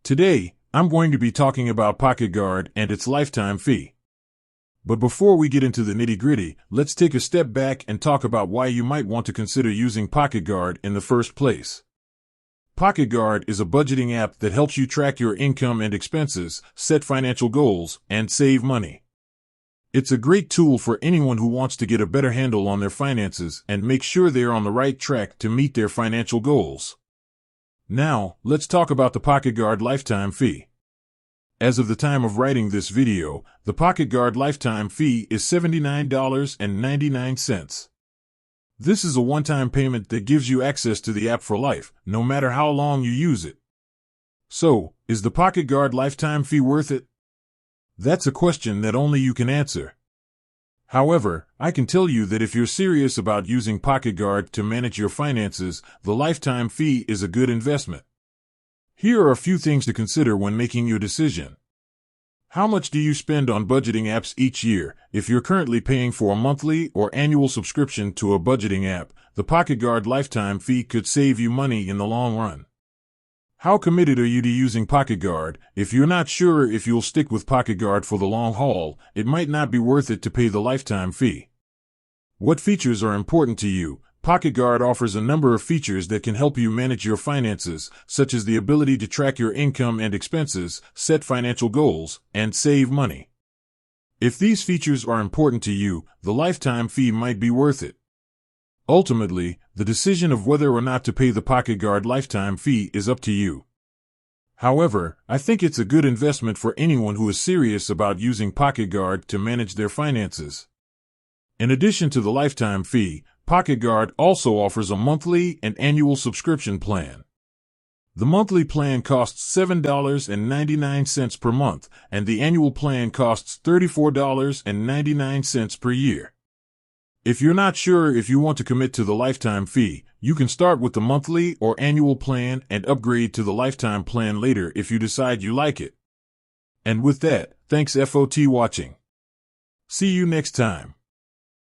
Today, I'm going to be talking about PocketGuard and its lifetime fee. But before we get into the nitty-gritty, let's take a step back and talk about why you might want to consider using PocketGuard in the first place. PocketGuard is a budgeting app that helps you track your income and expenses, set financial goals, and save money. It's a great tool for anyone who wants to get a better handle on their finances and make sure they're on the right track to meet their financial goals. Now, let's talk about the PocketGuard lifetime fee. As of the time of writing this video, the PocketGuard lifetime fee is $79.99. This is a one-time payment that gives you access to the app for life, no matter how long you use it. So, is the PocketGuard lifetime fee worth it? That's a question that only you can answer. However, I can tell you that if you're serious about using PocketGuard to manage your finances, the lifetime fee is a good investment. Here are a few things to consider when making your decision. How much do you spend on budgeting apps each year? If you're currently paying for a monthly or annual subscription to a budgeting app, the PocketGuard lifetime fee could save you money in the long run. How committed are you to using PocketGuard? If you're not sure if you'll stick with PocketGuard for the long haul, it might not be worth it to pay the lifetime fee. What features are important to you? PocketGuard offers a number of features that can help you manage your finances, such as the ability to track your income and expenses, set financial goals, and save money. If these features are important to you, the lifetime fee might be worth it. Ultimately, the decision of whether or not to pay the PocketGuard lifetime fee is up to you. However, I think it's a good investment for anyone who is serious about using PocketGuard to manage their finances. In addition to the lifetime fee, PocketGuard also offers a monthly and annual subscription plan. The monthly plan costs $7.99 per month, and the annual plan costs $34.99 per year. If you're not sure if you want to commit to the lifetime fee, you can start with the monthly or annual plan and upgrade to the lifetime plan later if you decide you like it. And with that, thanks for watching. See you next time.